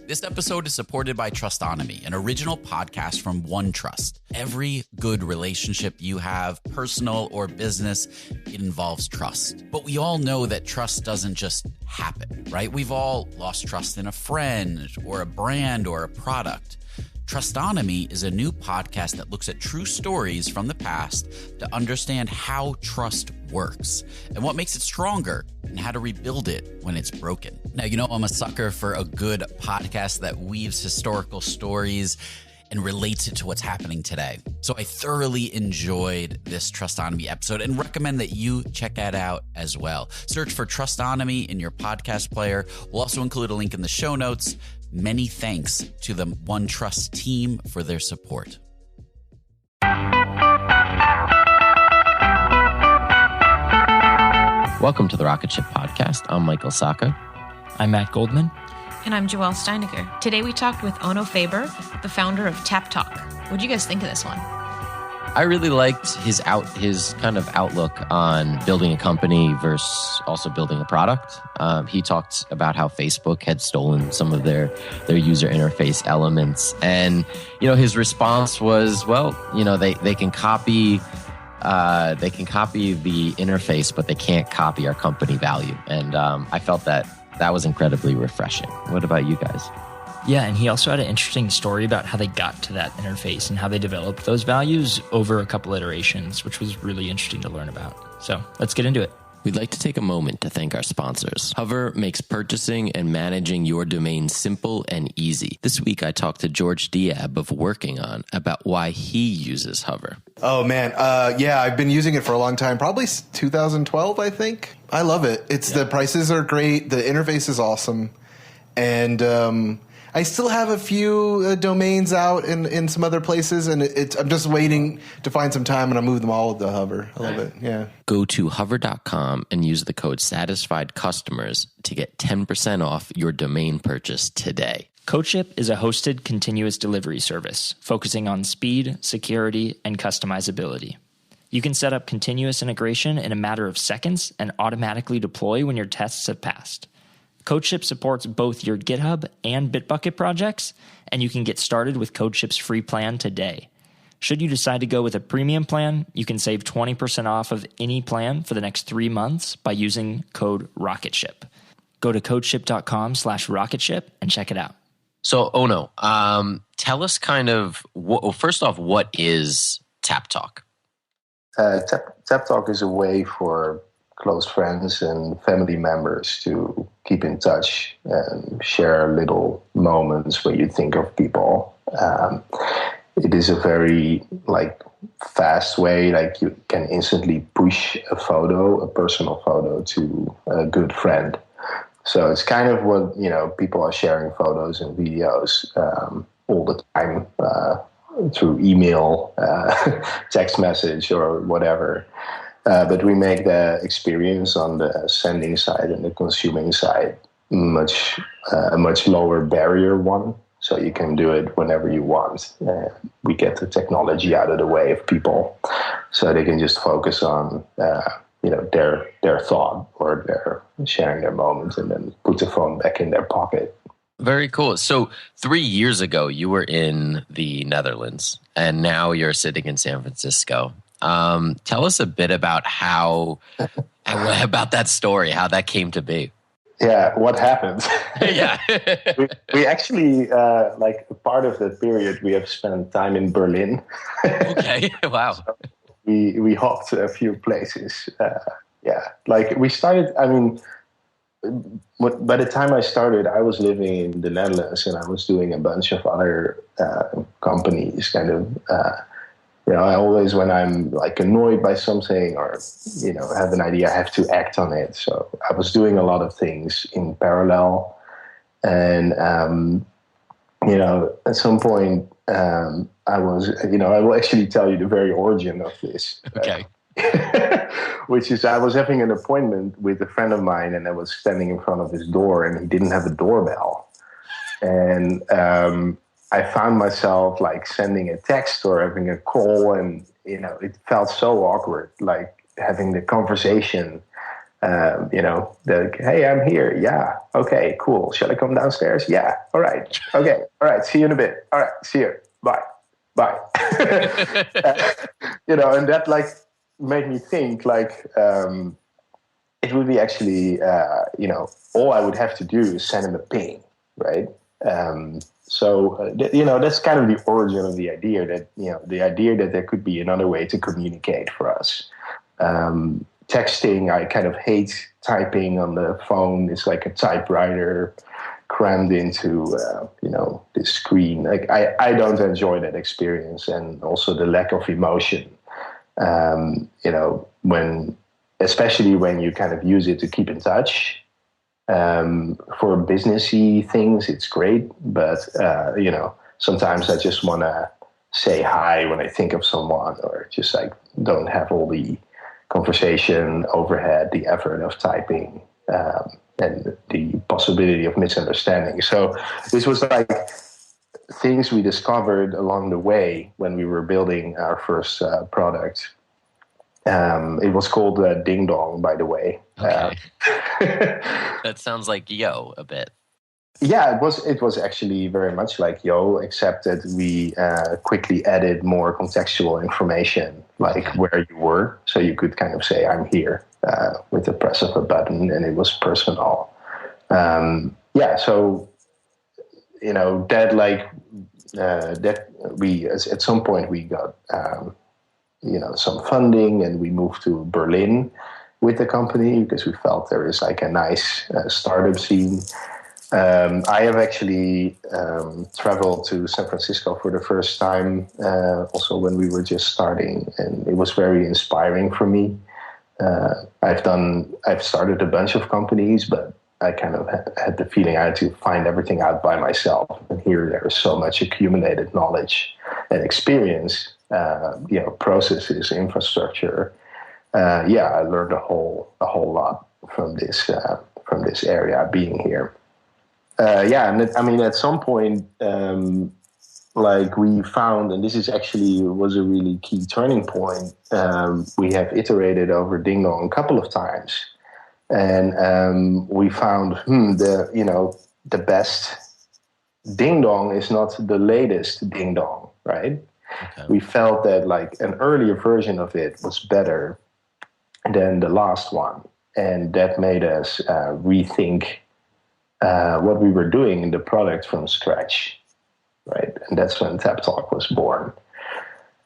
This episode is supported by Trustonomy, an original podcast from OneTrust. Every good relationship you have, personal or business, it involves trust. But we all know that trust doesn't just happen, right? We've all lost trust in a friend or a brand or a product. Trustonomy is a new podcast that looks at true stories from the past to understand how trust works and what makes it stronger and how to rebuild it when it's broken. Now, you know, I'm a sucker for a good podcast that weaves historical stories and relates it to what's happening today. So I thoroughly enjoyed this Trustonomy episode and recommend that you check that out as well. Search for Trustonomy in your podcast player. We'll also include a link in the show notes. Many thanks to the OneTrust team for their support. Welcome to the Rocketship podcast. I'm Michael Sacca. I'm Matt Goldman. And I'm Joelle Steiniger. Today we talked with Onno Faber, the founder of Taptalk. What do you guys think of this one? I really liked his kind of outlook on building a company versus also building a product. He talked about how Facebook had stolen some of their user interface elements, and his response was, well, they can copy the interface, but they can't copy our company value. And I felt that was incredibly refreshing. What about you guys? Yeah, and he also had an interesting story about how they got to that interface and how they developed those values over a couple iterations, which was really interesting to learn about. So let's get into it. We'd like to take a moment to thank our sponsors. Hover makes purchasing and managing your domain simple and easy. This week, I talked to George Diab of Working On about why he uses Hover. Oh, man. Yeah, I've been using it for a long time, probably 2012, I think. I love it. The prices are great. The interface is awesome. And I still have a few domains out in some other places, and I'm just waiting to find some time, and I'll move them all to Hover. I love it, yeah. Go to hover.com and use the code SATISFIEDCustomers to get 10% off your domain purchase today. Rocketship is a hosted continuous delivery service focusing on speed, security, and customizability. You can set up continuous integration in a matter of seconds and automatically deploy when your tests have passed. Rocketship supports both your GitHub and Bitbucket projects, and you can get started with Rocketship's free plan today. Should you decide to go with a premium plan, you can save 20% off of any plan for the next 3 months by using code Rocketship. Go to rocketship.com/rocketship and check it out. So, Onno, tell us kind of, first off, what is Taptalk? Taptalk is a way for close friends and family members to keep in touch and share little moments when you think of people. It is a very fast way, you can instantly push a personal photo to a good friend. So it's kind of what, people are sharing photos and videos all the time through email, text message or whatever. But we make the experience on the sending side and the consuming side a much lower barrier one. So you can do it whenever you want. We get the technology out of the way of people so they can just focus on their thought or their sharing their moments and then put the phone back in their pocket. Very cool. So 3 years ago, you were in the Netherlands, and now you're sitting in San Francisco. Tell us a bit about about that story, how that came to be. Yeah, what happened? Yeah. we actually, part of that period, we have spent time in Berlin. Okay, wow. So we hopped a few places. We started, by the time I started, I was living in the Netherlands and I was doing a bunch of other companies, kind of. I always, when I'm annoyed by something or, have an idea, I have to act on it. So I was doing a lot of things in parallel. And, at some point, I was, I will actually tell you the very origin of this. Okay. Which is, I was having an appointment with a friend of mine and I was standing in front of his door and he didn't have a doorbell. And, I found myself sending a text or having a call and, it felt so awkward, having the conversation Hey, I'm here. Yeah. Okay, cool. Shall I come downstairs? Yeah. All right. Okay. All right. See you in a bit. All right. See you. Bye. Bye. And that like made me think like, it would be actually, all I would have to do is send him a ping, right? That's kind of the origin of the idea that there could be another way to communicate for us. Texting, I kind of hate typing on the phone. It's like a typewriter crammed into, this screen. Like I don't enjoy that experience, and also the lack of emotion. Especially when you kind of use it to keep in touch. For businessy things, it's great, but sometimes I just want to say hi when I think of someone, or just like don't have all the conversation overhead, the effort of typing, and the possibility of misunderstanding. So this was like things we discovered along the way when we were building our first product. It was called Ding Dong, by the way. Okay. That sounds like Yo a bit. Yeah, it was actually very much like Yo, except that we quickly added more contextual information, like where you were, so you could kind of say "I'm here" with the press of a button, and it was personal. That we at some point we got some funding, and we moved to Berlin with the company because we felt there is like a nice startup scene. I have actually traveled to San Francisco for the first time, also when we were just starting, and it was very inspiring for me. I've started a bunch of companies, but I kind of had the feeling I had to find everything out by myself. And here there is so much accumulated knowledge and experience, processes, infrastructure. I learned a whole lot from this area being here. At some point, we found, and this is actually was a really key turning point. We have iterated over Ding Dong a couple of times, and we found the best Ding Dong is not the latest Ding Dong, right? Okay. We felt that like an earlier version of it was better than the last one, and that made us rethink what we were doing in the product from scratch, right? And that's when Taptalk was born.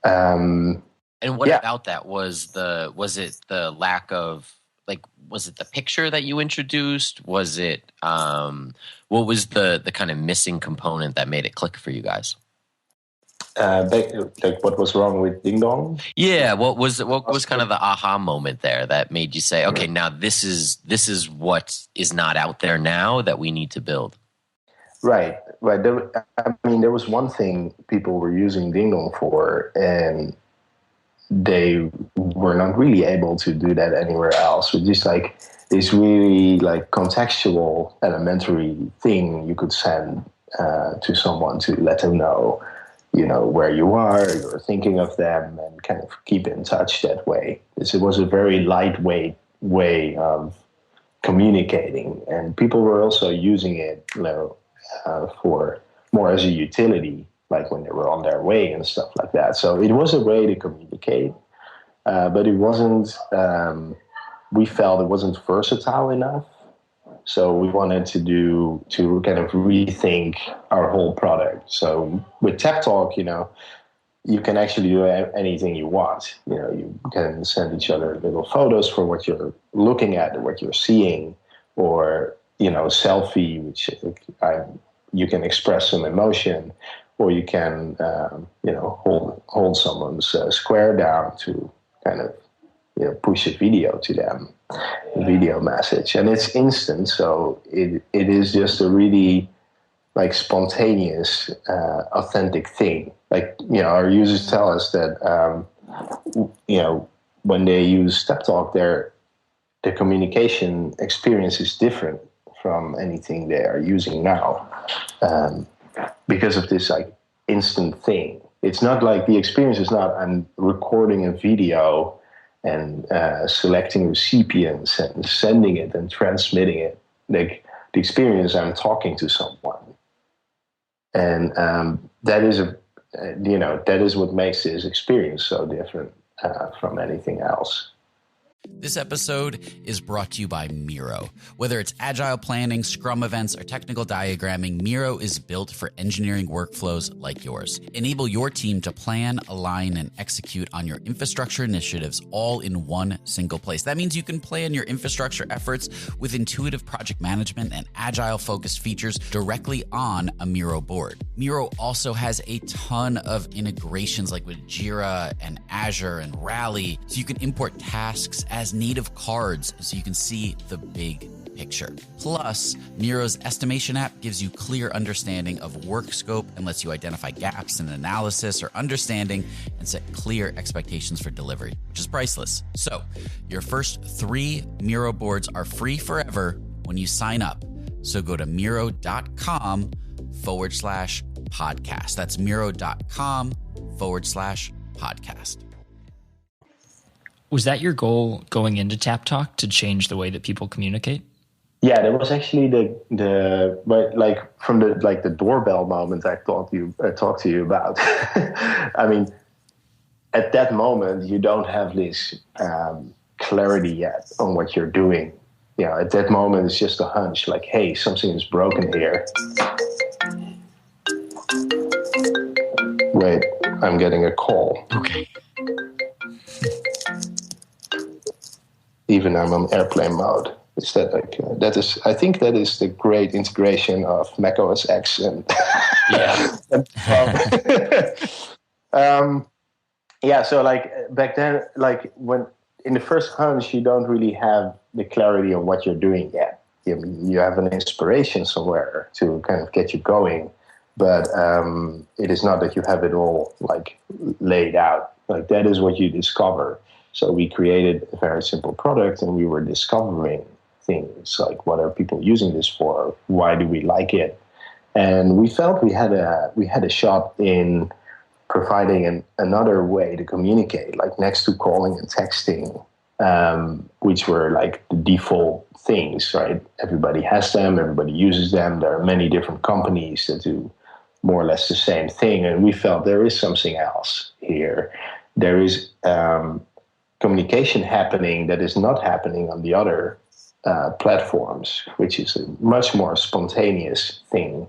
And what about that was it the lack of, like, was it the picture that you introduced? Was it what was the kind of missing component that made it click for you guys? What was wrong with Ding Dong? Yeah, what was kind of the aha moment there that made you say, okay, now this is what is not out there now that we need to build? Right. There was one thing people were using Ding Dong for, and they were not really able to do that anywhere else. With just like this really like contextual elementary thing you could send to someone to let them know, where you are, you're thinking of them, and kind of keep in touch that way. It was a very lightweight way of communicating, and people were also using it, for more as a utility, like when they were on their way and stuff like that. So it was a way to communicate, but it wasn't. We felt it wasn't versatile enough. So we wanted to kind of rethink our whole product. So with Taptalk, you can actually do anything you want. You can send each other little photos for what you're looking at, what you're seeing, or selfie, which you can express some emotion, or you can hold someone's square down to kind of push a video to them, a video message, and it's instant. So it is just a really like spontaneous, authentic thing. Like our users tell us that when they use Taptalk, the communication experience is different from anything they are using now, because of this like instant thing. It's not like the experience is not I'm recording a video and selecting recipients and sending it and transmitting it. Like the experience, I'm talking to someone, and that is that is what makes this experience so different from anything else. This episode is brought to you by Miro. Whether it's agile planning, Scrum events, or technical diagramming, Miro is built for engineering workflows like yours. Enable your team to plan, align, and execute on your infrastructure initiatives all in one single place. That means you can plan your infrastructure efforts with intuitive project management and agile-focused features directly on a Miro board. Miro also has a ton of integrations like with Jira and Azure and Rally, so you can import tasks as native cards so you can see the big picture. Plus, Miro's estimation app gives you clear understanding of work scope and lets you identify gaps in analysis or understanding and set clear expectations for delivery, which is priceless. So, your first 3 Miro boards are free forever when you sign up. So go to Miro.com/podcast. That's Miro.com/podcast. Was that your goal going into Taptalk, to change the way that people communicate? Yeah, that was actually but like from the doorbell moment I talked to you about. I mean, at that moment you don't have this clarity yet on what you're doing. You know, at that moment it's just a hunch, like, hey, something is broken here. Wait, I'm getting a call. Okay. Even I'm on airplane mode. Is that like I think that is the great integration of Mac OS X and Yeah. Yeah. So like back then, like when in the first hunch, you don't really have the clarity on what you're doing yet. You have an inspiration somewhere to kind of get you going, but it is not that you have it all like laid out. Like that is what you discover. So we created a very simple product, and we were discovering things like, what are people using this for? Why do we like it? And we felt we had a shot in providing another way to communicate, like next to calling and texting, which were like the default things, right? Everybody has them, everybody uses them. There are many different companies that do more or less the same thing, and we felt there is something else here. There is communication happening that is not happening on the other platforms, which is a much more spontaneous thing.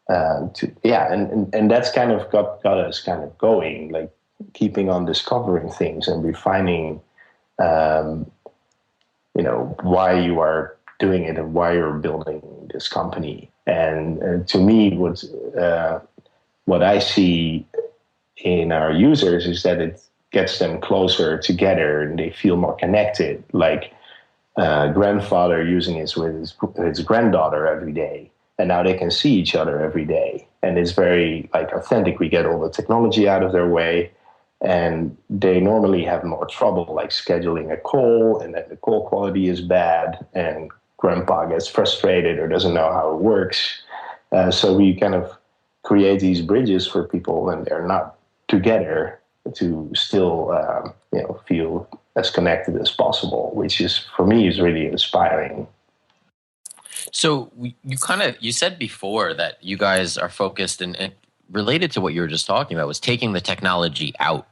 And that's kind of got us kind of going, like keeping on discovering things and refining, why you are doing it and why you're building this company. And to me, what I see in our users is that it gets them closer together and they feel more connected, like grandfather using it with his granddaughter every day, and now they can see each other every day, and it's very like authentic. We get all the technology out of their way, and they normally have more trouble like scheduling a call, and then the call quality is bad, and grandpa gets frustrated or doesn't know how it works. So we kind of create these bridges for people when they're not together, to still feel as connected as possible, which is, for me, is really inspiring. So you said before that you guys are focused and related to what you were just talking about was taking the technology out.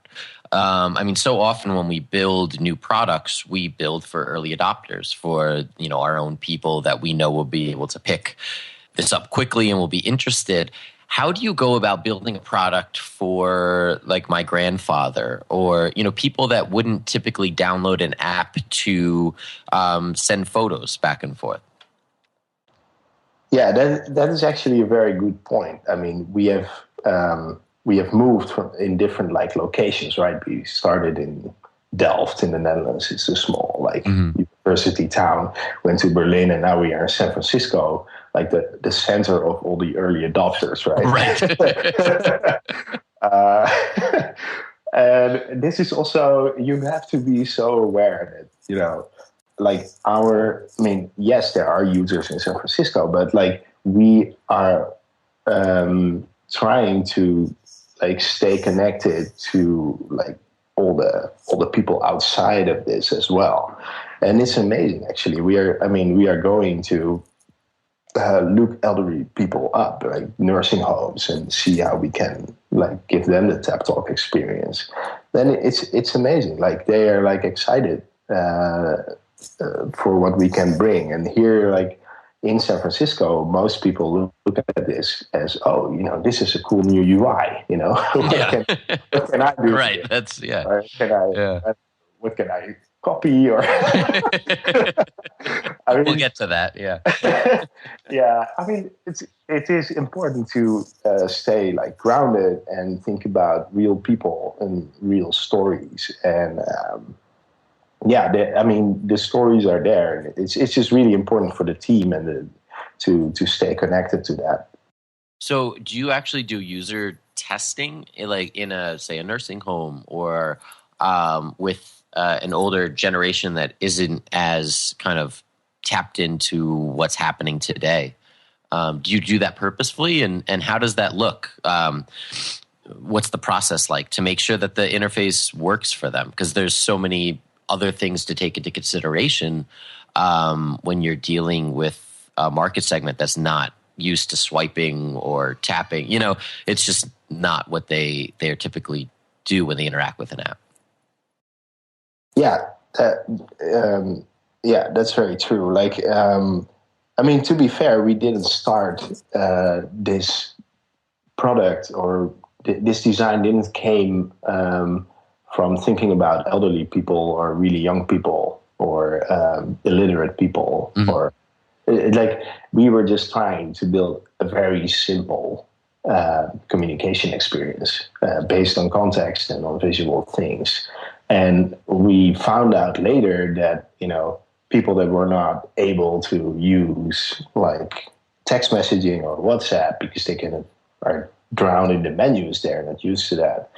So often when we build new products, we build for early adopters, for our own people that we know will be able to pick this up quickly and will be interested. How do you go about building a product for like my grandfather, or people that wouldn't typically download an app to send photos back and forth? Yeah, that is actually a very good point. I mean, we have moved in different like locations, right? We started in Delft in the Netherlands. It's a small university town. Went to Berlin, and now we are in San Francisco, like the center of all the early adopters, right? Right. And this is also, you have to be so aware that, yes, there are users in San Francisco, but like we are trying to like stay connected to like all the people outside of this as well. And it's amazing, actually. We are going to look elderly people up, like nursing homes, and see how we can like give them the Taptalk experience. Then it's amazing. Like they are like excited for what we can bring. And here, like in San Francisco, most people look at this as, oh, this is a cool new UI. What can I do? Right. That's Or what can I copy? Or we'll get to that. Yeah. Yeah. I mean, it is important to stay like grounded and think about real people and real stories. And the stories are there. And it's just really important for the team and to stay connected to that. So, do you actually do user testing, like in a nursing home, or with an older generation that isn't as kind of tapped into what's happening today? Do you do that purposefully, and how does that look? What's the process like to make sure that the interface works for them? Because there's so many other things to take into consideration when you're dealing with a market segment that's not used to swiping or tapping. It's just not what they typically do when they interact with an app. Yeah, that's very true. Like, to be fair, we didn't start this product, or this design didn't came from thinking about elderly people or really young people or illiterate people. Mm-hmm. Or like we were just trying to build a very simple communication experience based on context and on visual things. And we found out later that, people that were not able to use like text messaging or WhatsApp because they are drowned in the menus, they're not used to that.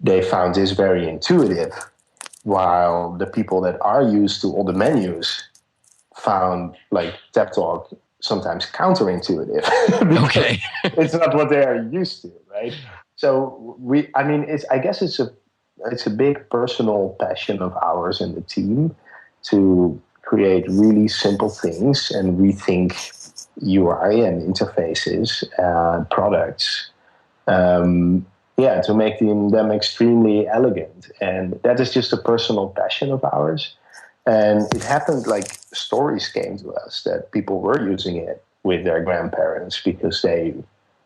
They found this very intuitive, while the people that are used to all the menus found like Taptalk sometimes counterintuitive. Okay. It's not what they are used to, right? So I guess it's a big personal passion of ours in the team to create really simple things and rethink UI and interfaces and products. To make them extremely elegant. And that is just a personal passion of ours. And it happened like stories came to us that people were using it with their grandparents because they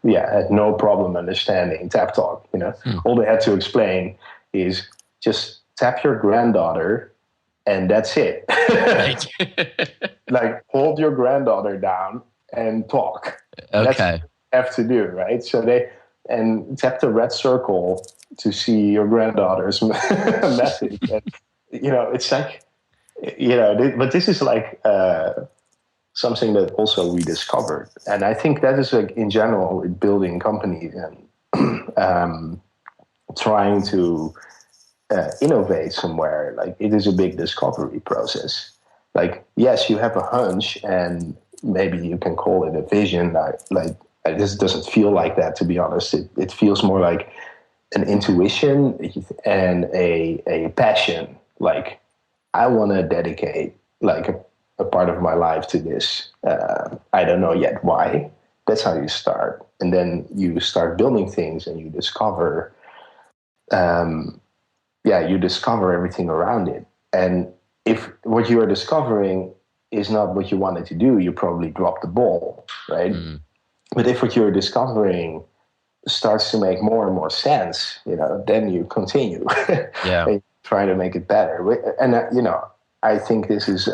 had no problem understanding Taptalk. All they had to explain is just tap your granddaughter and that's it. Right. Like hold your granddaughter down and talk. Okay. That's what you have to do, right? So and tap the red circle to see your granddaughter's message. And, it's like, but this is like something that also we discovered. And I think that is like in general with building companies and trying to innovate somewhere. Like it is a big discovery process. Like, yes, you have a hunch and maybe you can call it a vision. Like this doesn't feel like that, to be honest. It feels more like an intuition and a passion. Like I want to dedicate like a part of my life to this. I don't know yet why. That's how you start. And then you start building things and you discover, you discover everything around it. And if what you are discovering is not what you wanted to do, you probably drop the ball, right? Mm. But if what you're discovering starts to make more and more sense, then you continue. And try to make it better. And I think this is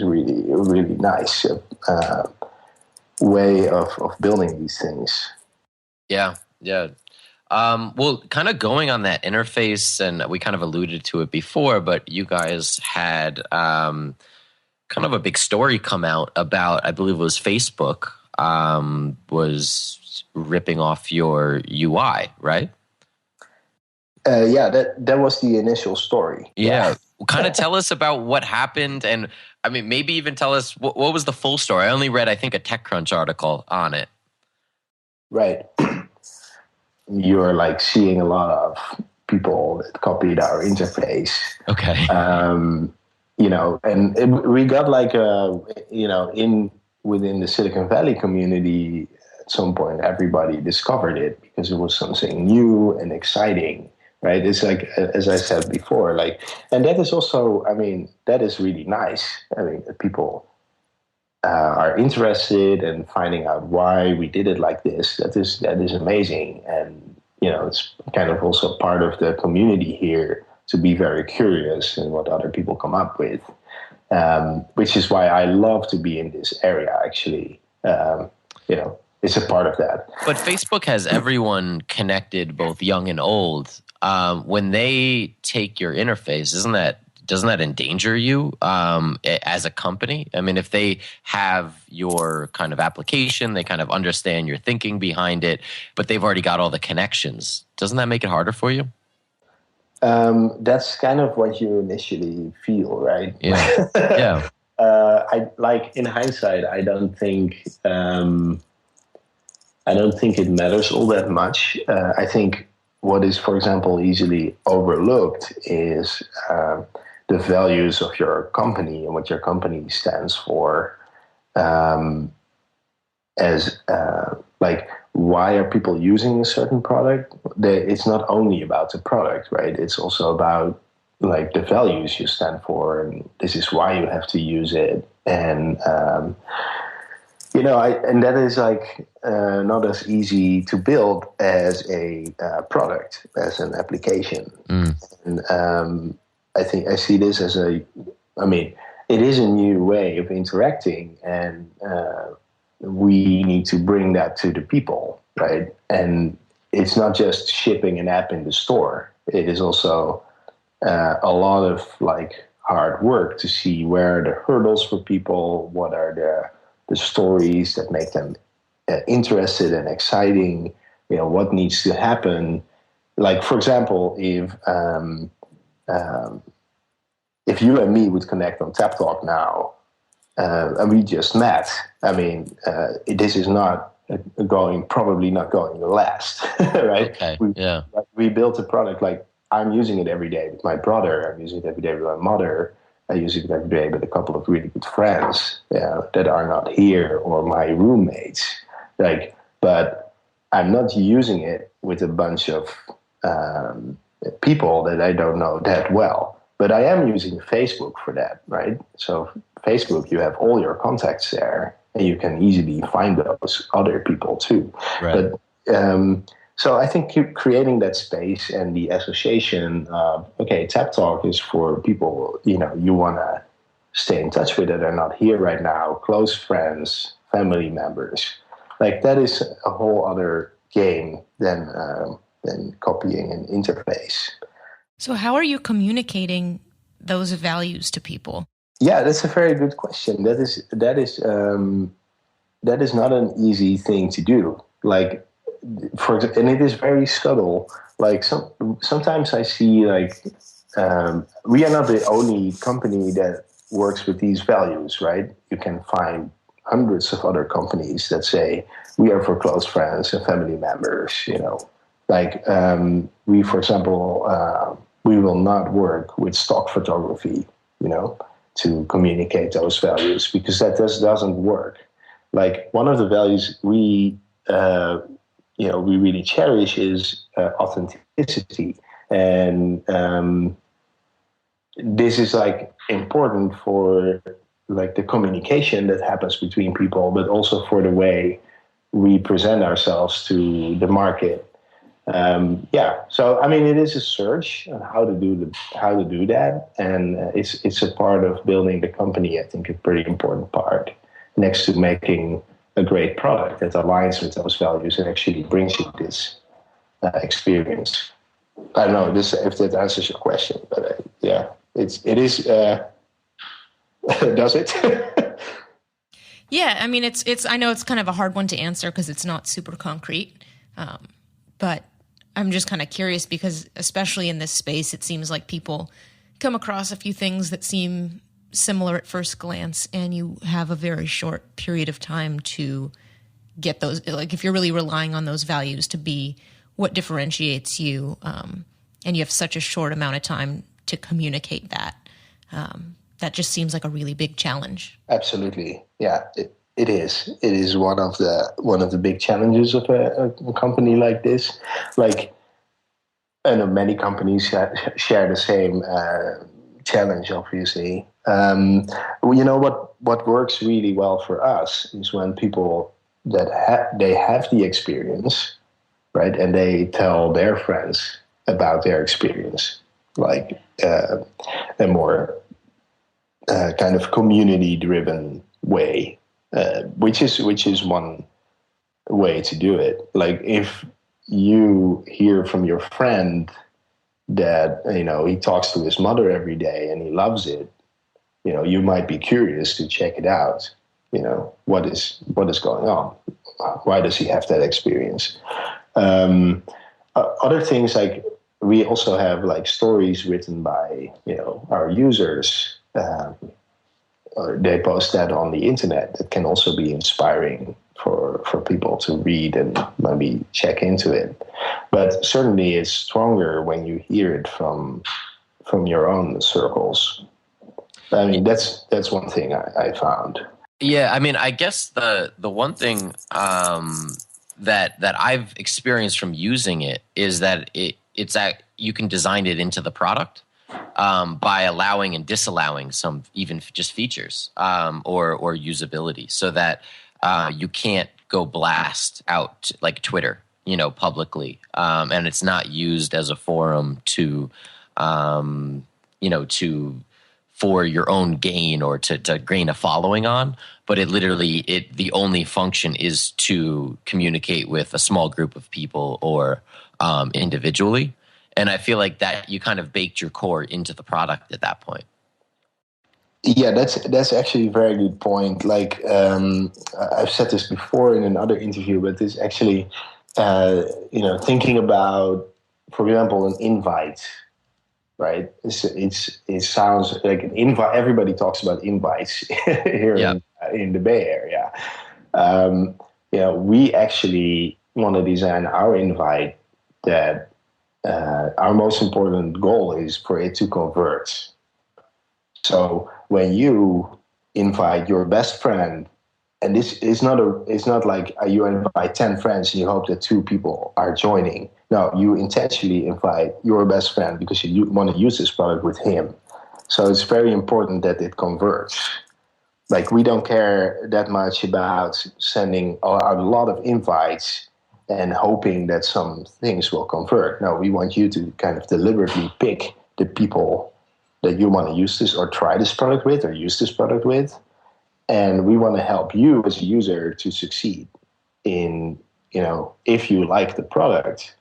really a really nice way of building these things. Yeah. Well, kind of going on that interface, and we kind of alluded to it before, but you guys had kind of a big story come out about, I believe it was Facebook, was ripping off your UI, right? That was the initial story. Yeah. Kind of tell us about what happened, and I mean, maybe even tell us what was the full story. I only read, I think, a TechCrunch article on it. Right. You're like seeing a lot of people that copied our interface. Okay. We got like within the Silicon Valley community, at some point everybody discovered it because it was something new and exciting, right? It's like, as I said before, like, and that is also, that is really nice. That people are interested in finding out why we did it like this. That is amazing. And, it's kind of also part of the community here to be very curious in what other people come up with, which is why I love to be in this area, actually. It's a part of that. But Facebook has everyone connected, both young and old. When they take your interface, doesn't that endanger you as a company? If they have your kind of application, they kind of understand your thinking behind it, but they've already got all the connections. Doesn't that make it harder for you? That's kind of what you initially feel, right? Yeah. Yeah. I like, in hindsight, I don't think it matters all that much. I think what is, for example, easily overlooked is the values of your company and what your company stands for. Why are people using a certain product? It's not only about the product, right? It's also about like the values you stand for, and this is why you have to use it. And and that is like not as easy to build as a product, as an application. And I think I see this as it is a new way of interacting, and we need to bring that to the people, right? And it's not just shipping an app in the store. It is also a lot of like hard work to see where are the hurdles for people, what are the stories that make them interested and exciting, what needs to happen. Like, for example, if you and me would connect on Taptalk now, and we just met, this is probably not going to last, right? Okay. We built a product, like I'm using it every day with my brother, I'm using it every day with my mother, I use it every day with a couple of really good friends that are not here, or my roommates. But I'm not using it with a bunch of people that I don't know that well. But I am using Facebook for that, right? So Facebook, you have all your contacts there, and you can easily find those other people too. Right. But so I think creating that space and the association of, okay, Taptalk is for people, you want to stay in touch with that are not here right now, close friends, family members. Like, that is a whole other game than copying an interface. So how are you communicating those values to people? Yeah, that's a very good question. That is not an easy thing to do. Like, for example, and it is very subtle. Like sometimes I see we are not the only company that works with these values, right? You can find hundreds of other companies that say we are for close friends and family members. We, for example, we will not work with stock photography, to communicate those values, because that doesn't work. Like, one of the values we really cherish is authenticity, and this is like important for like the communication that happens between people, but also for the way we present ourselves to the market. So it is a search on how to do that, and it's a part of building the company. I think a pretty important part, next to making a great product that aligns with those values and actually brings you this experience. I don't know if that answers your question, but it is. Does it? Yeah, it's. I know it's kind of a hard one to answer because it's not super concrete, but I'm just kind of curious because, especially in this space, it seems like people come across a few things that seem similar at first glance, and you have a very short period of time to get those. Like, if you're really relying on those values to be what differentiates you, and you have such a short amount of time to communicate that. That just seems like a really big challenge. Absolutely. Yeah, it is. It is one of the big challenges of a company like this. Like, I know many companies share the same challenge, obviously. What works really well for us is when people that they have the experience, right, and they tell their friends about their experience, like a more kind of community-driven way, which is one way to do it. Like, if you hear from your friend that he talks to his mother every day and he loves it, you might be curious to check it out. What is going on? Why does he have that experience? Other things, like, we also have like stories written by our users. Or they post that on the internet. It can also be inspiring for people to read and maybe check into it. But certainly it's stronger when you hear it from your own circles. I mean, that's one thing I found. Yeah, I mean, I guess the one thing that I've experienced from using it is that it's that you can design it into the product. By allowing and disallowing some even just features or usability, so that you can't go blast out like Twitter, publicly, and it's not used as a forum to for your own gain or to gain a following on. But the only function is to communicate with a small group of people or individually. And I feel like that you kind of baked your core into the product at that point. Yeah, that's actually a very good point. Like, I've said this before in another interview, but it's actually, thinking about, for example, an invite, right? It sounds like an invite. Everybody talks about invites here in the Bay Area. We actually want to design our invite that. Our most important goal is for it to convert. So when you invite your best friend, and this is it's not like you invite 10 friends and you hope that 2 people are joining. No, you intentionally invite your best friend because you want to use this product with him. So it's very important that it converts. Like, we don't care that much about sending a lot of invites and hoping that some things will convert. No, we want you to kind of deliberately pick the people that you want to use this or try this product with or use this product with. And we want to help you as a user to succeed in, if you like the product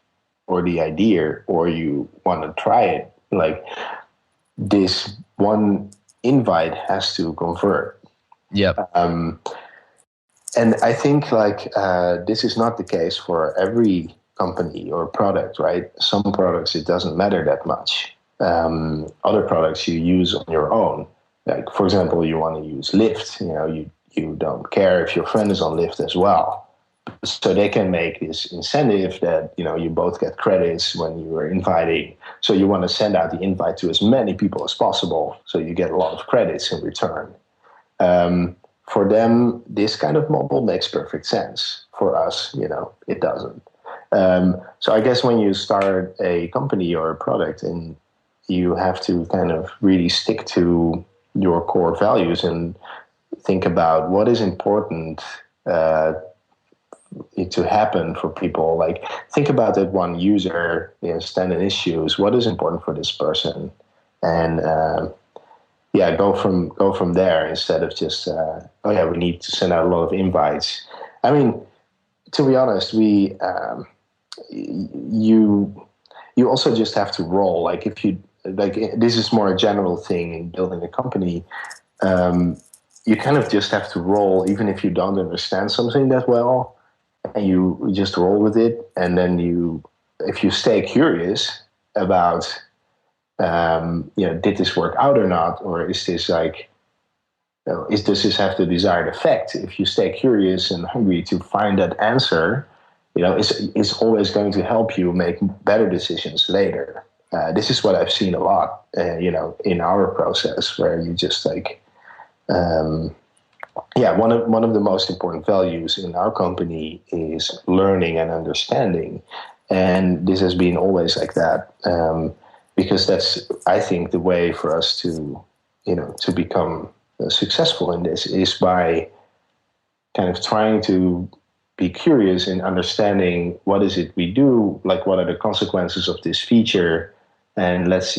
or the idea or you want to try it, like, this one invite has to convert. Yep. And I think this is not the case for every company or product, right? Some products, it doesn't matter that much. Other products you use on your own. Like, for example, you want to use Lyft. You don't care if your friend is on Lyft as well. So they can make this incentive that, you both get credits when you are inviting. So you want to send out the invite to as many people as possible. So you get a lot of credits in return. For them, this kind of model makes perfect sense. For us, it doesn't. So I guess when you start a company or a product, and you have to kind of really stick to your core values and think about what is important to happen for people. Like, think about that one user, standing issues. What is important for this person? And go from there instead of just we need to send out a lot of invites. I mean, to be honest, you also just have to roll. Like, if you this is more a general thing in building a company. You kind of just have to roll, even if you don't understand something that well, and you just roll with it. And then if you stay curious about, did this work out or not, or is this does this have the desired effect? If you stay curious and hungry to find that answer, it's always going to help you make better decisions later. This is what I've seen a lot, in our process, where you just like, one of the most important values in our company is learning and understanding, and this has been always like that, because that's, I think, the way for us to become successful in this is by kind of trying to be curious in understanding what is it we do, like what are the consequences of this feature, and let's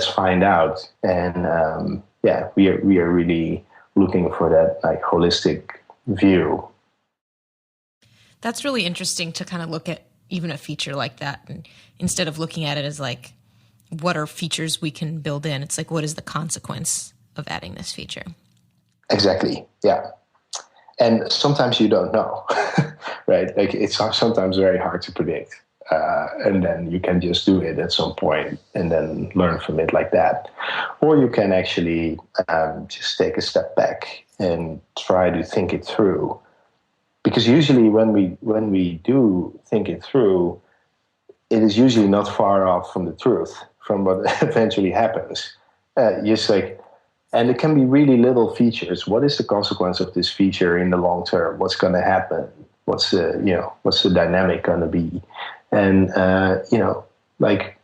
find out. And we are really looking for that like holistic view. That's really interesting to kind of look at even a feature like that, and instead of looking at it as like, what are features we can build in, it's like, what is the consequence of adding this feature? Exactly. Yeah. And sometimes you don't know, right? Like it's sometimes very hard to predict. And then you can just do it at some point and then learn from it like that. Or you can actually just take a step back and try to think it through. Because usually when we do think it through, it is usually not far off from the truth, from what eventually happens. Just like, and it can be really little features. What is the consequence of this feature in the long term? What's going to happen? What's the dynamic going to be? And like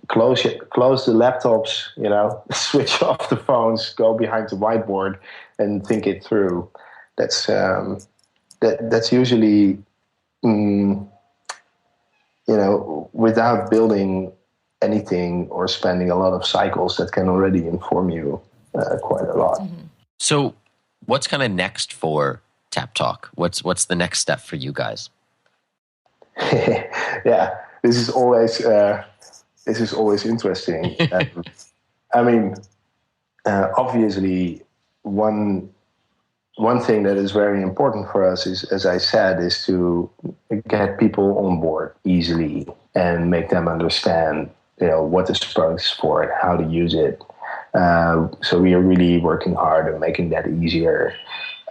close the laptops, switch off the phones, go behind the whiteboard, and think it through. That's usually, without building anything or spending a lot of cycles, that can already inform you quite a lot. Mm-hmm. So what's kind of next for Taptalk? What's the next step for you guys? Yeah, this is always interesting. Obviously, one thing that is very important for us is, as I said, is to get people on board easily and make them understand, what this product is for and how to use it. So we are really working hard on making that easier.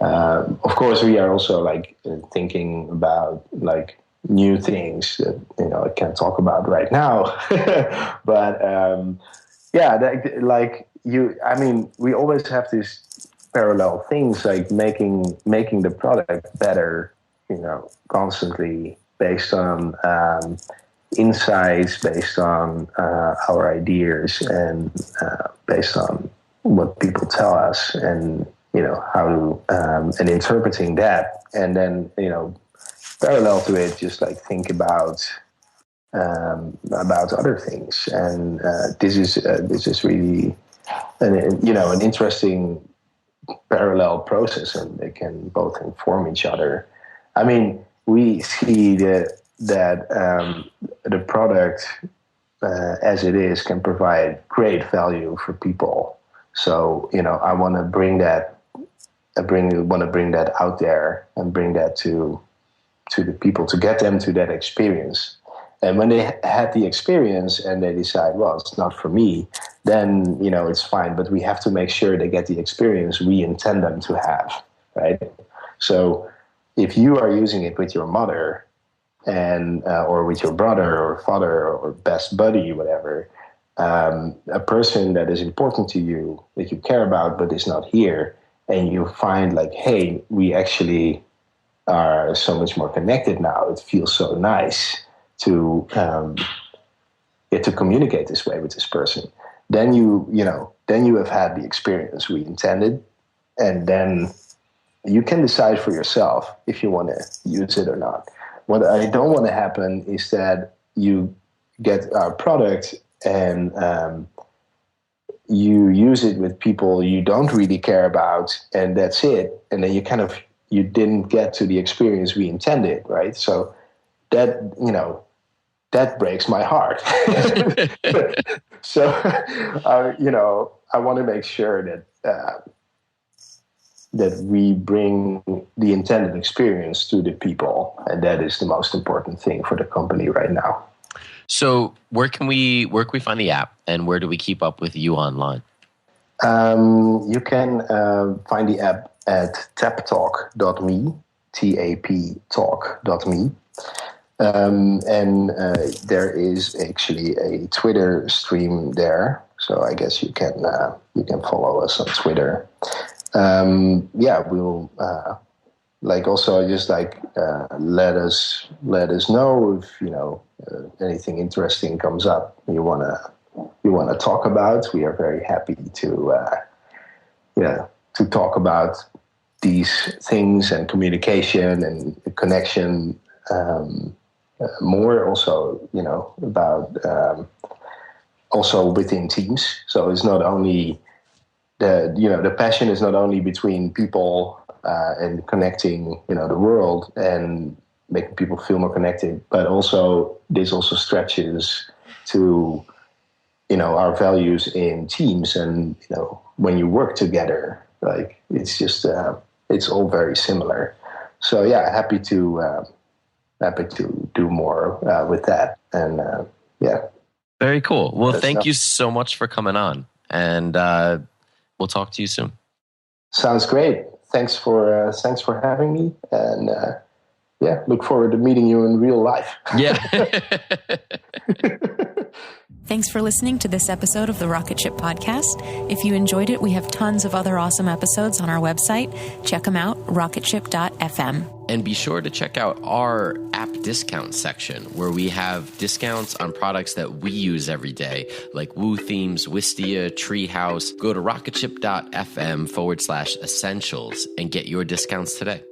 Of course, we are also like thinking about like new things that I can't talk about right now. But we always have these parallel things like making the product better, constantly based on insights, based on our ideas, and based on what people tell us, and how to and interpreting that, and then parallel to it, just like think about other things. And this is really an interesting parallel process, and they can both inform each other. I mean, we see that the product as it is can provide great value for people. So I want to bring that out there and bring that to the people, to get them to that experience. And when they had the experience and they decide, well, it's not for me, then it's fine. But we have to make sure they get the experience we intend them to have, right? So if you are using it with your mother and or with your brother or father or best buddy, whatever, a person that is important to you, that you care about but is not here, and you find like, hey, we actually are so much more connected now. It feels so nice to communicate this way with this person. Then you have had the experience we intended, and then you can decide for yourself if you want to use it or not. What I don't want to happen is that you get our product and you use it with people you don't really care about, and that's it. And then you didn't get to the experience we intended, right? So that breaks my heart. So, I want to make sure that we bring the intended experience to the people, and that is the most important thing for the company right now. So where can we find the app, and where do we keep up with you online? You can find the app at taptalk.me, TAP talk.me. And there is actually a Twitter stream there, so I guess you can follow us on Twitter. We'll also just let us know if anything interesting comes up you wanna talk about. We are very happy to talk about these things and communication and connection. More also, about also within teams. So it's not only the passion is not only between people and connecting, the world and making people feel more connected, but also this also stretches to, our values in teams. And, when you work together, it's just, it's all very similar. So yeah, happy to do more with that. And Very cool. Well, thank stuff. you so much for coming on, and we'll talk to you soon. Sounds great. Thanks for having me, and look forward to meeting you in real life. Yeah. Thanks for listening to this episode of the Rocketship podcast. If you enjoyed it, we have tons of other awesome episodes on our website. Check them out, rocketship.fm. And be sure to check out our app discount section, where we have discounts on products that we use every day, like Woo Themes, Wistia, Treehouse. Go to rocketship.fm/essentials and get your discounts today.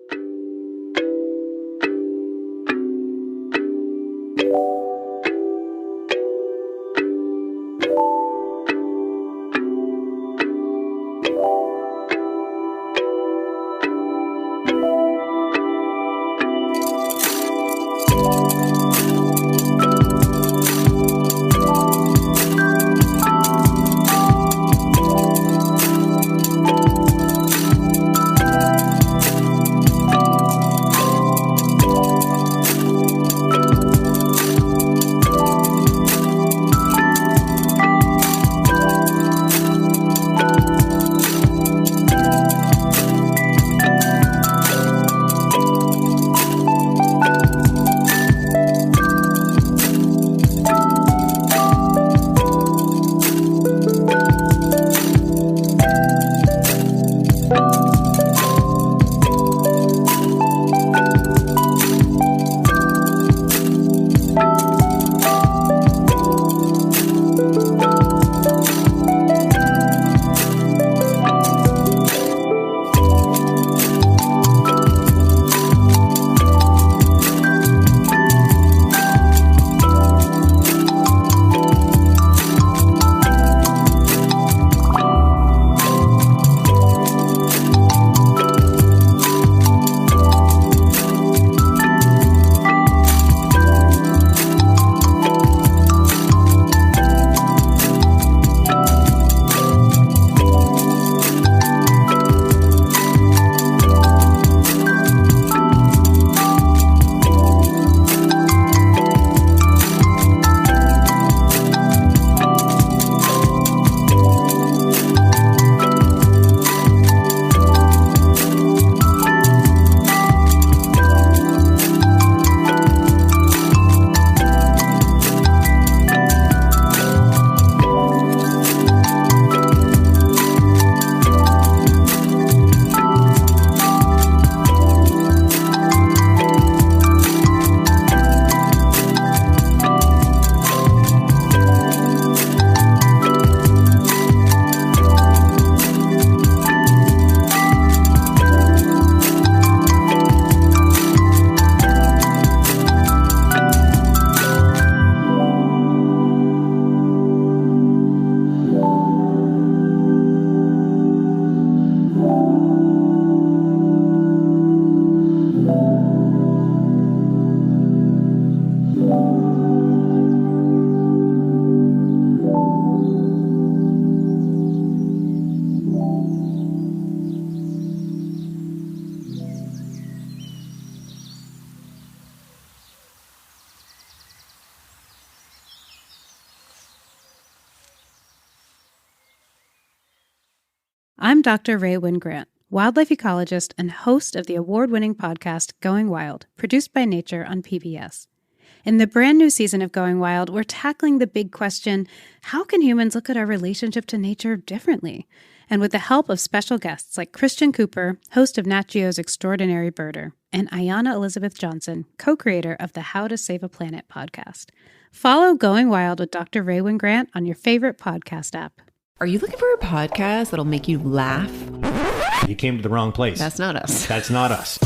I'm Dr. Ray Wingrant, wildlife ecologist and host of the award-winning podcast Going Wild, produced by Nature on PBS. In the brand new season of Going Wild, we're tackling the big question, how can humans look at our relationship to nature differently? And with the help of special guests like Christian Cooper, host of Nat Geo's Extraordinary Birder, and Ayanna Elizabeth Johnson, co-creator of the How to Save a Planet podcast. Follow Going Wild with Dr. Raywin Grant on your favorite podcast app. Are you looking for a podcast that'll make you laugh? You came to the wrong place. That's not us. That's not us.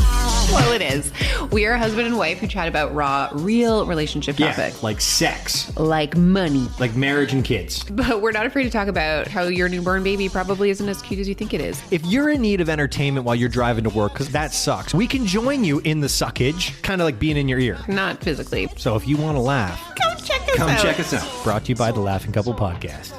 Well, it is. We are a husband and wife who chat about raw, real relationship topics. Like sex. Like money. Like marriage and kids. But we're not afraid to talk about how your newborn baby probably isn't as cute as you think it is. If you're in need of entertainment while you're driving to work, because that sucks, we can join you in the suckage, kind of like being in your ear. Not physically. So if you want to laugh, Come check us out. Come check us out. Brought to you by the Laughing Couple Podcast.